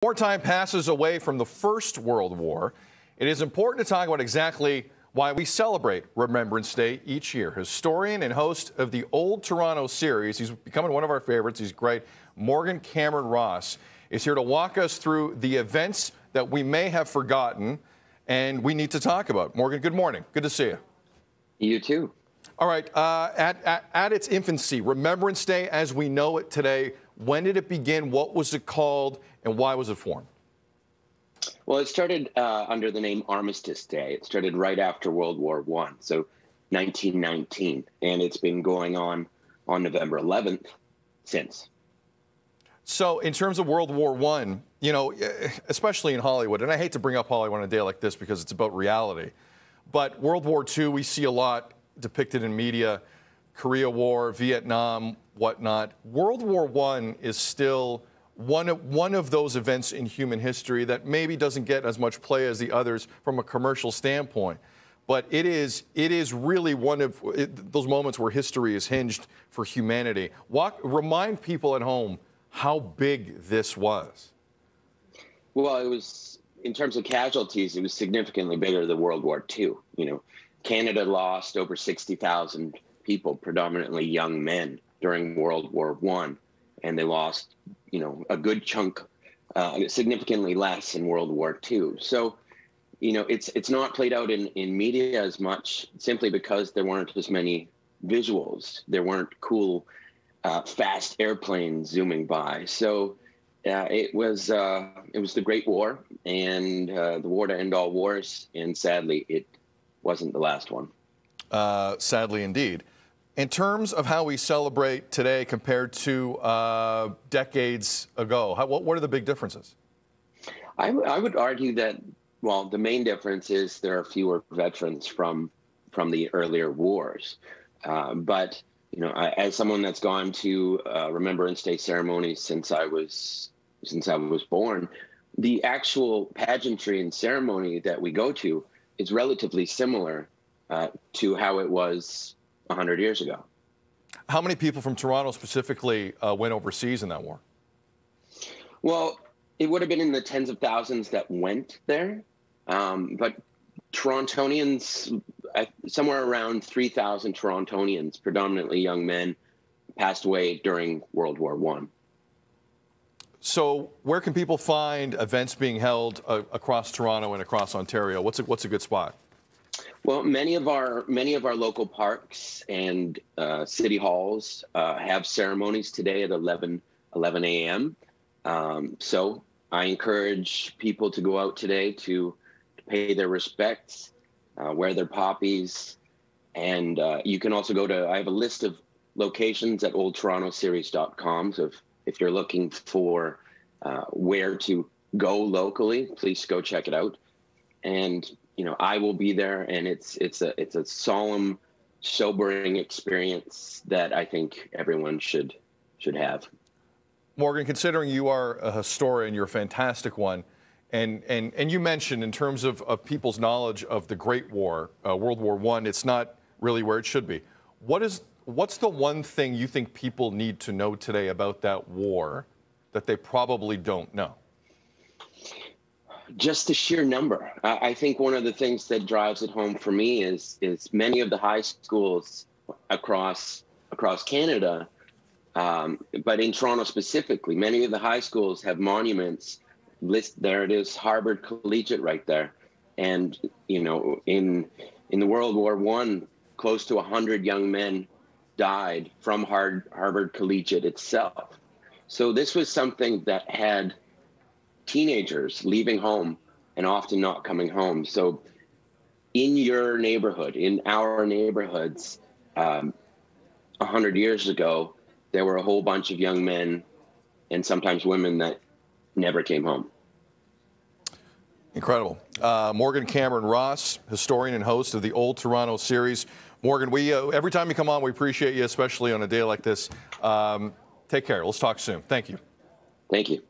More time passes away from the First World War. It is important to talk about exactly why we celebrate Remembrance Day each year. Historian and host of the Old Toronto series, he's becoming one of our favorites, he's great, Morgan Cameron Ross, is here to walk us through the events that we may have forgotten and we need to talk about. Morgan, good morning. Good to see you. You too. All right, at its infancy, Remembrance Day as we know it today, when did it begin, what was it called, and why was it formed? Well, it started under the name Armistice Day. It started right after World War I, so 1919, and it's been going on November 11th since. So in terms of World War I, you know, especially in Hollywood, and I hate to bring up Hollywood on a day like this because it's about reality, but World War II, we see a lot depicted in media, Korea War, Vietnam, whatnot. World War I is still one of those events in human history that maybe doesn't get as much play as the others from a commercial standpoint. But it is really one of those moments where history is hinged for humanity. Remind people at home how big this was. Well, it was, in terms of casualties, it was significantly bigger than World War II. You know, Canada lost over 60,000 people, predominantly young men, during World War I, and they lost, you know, a good chunk, significantly less in World War II. So, you know, it's not played out in media as much simply because there weren't as many visuals. There weren't cool, fast airplanes zooming by. So it was the Great War, and the war to end all wars. And sadly, it wasn't the last one. Sadly, indeed. In terms of how we celebrate today compared to decades ago, what are the big differences? I would argue that, well, the main difference is there are fewer veterans from the earlier wars. But, you know, as someone that's gone to Remembrance Day ceremonies since I was born, the actual pageantry and ceremony that we go to is relatively similar to how it was 100 years ago. How many people from Toronto specifically went overseas in that war? Well, it would have been in the tens of thousands that went there. But Torontonians, somewhere around 3,000 Torontonians, predominantly young men, passed away during World War I. So where can people find events being held across Toronto and across Ontario? What's a good spot? Well, many of our local parks and city halls have ceremonies today at 11 a.m. So I encourage people to go out today to pay their respects, wear their poppies, and you can also go to, I have a list of locations at oldtorontoseries.com. So if you're looking for where to go locally, please go check it out. And you know, I will be there, and it's a solemn, sobering experience that I think everyone should have. Morgan, considering you are a historian, you're a fantastic one, and you mentioned in terms of people's knowledge of the Great War, World War I, it's not really where it should be. What's the one thing you think people need to know today about that war that they probably don't know? Just the sheer number. I think one of the things that drives it home for me is many of the high schools across Canada, but in Toronto specifically, many of the high schools have monuments. There it is, Harvard Collegiate right there. And, you know, in the World War I, close to 100 young men died from Harvard Collegiate itself. So this was something that had teenagers leaving home and often not coming home. So in your neighborhood, in our neighborhoods, 100 years ago, there were a whole bunch of young men and sometimes women that never came home. Incredible. Morgan Cameron Ross, historian and host of the Old Toronto series. Morgan, every time you come on, we appreciate you, especially on a day like this. Take care. Let's talk soon. Thank you. Thank you.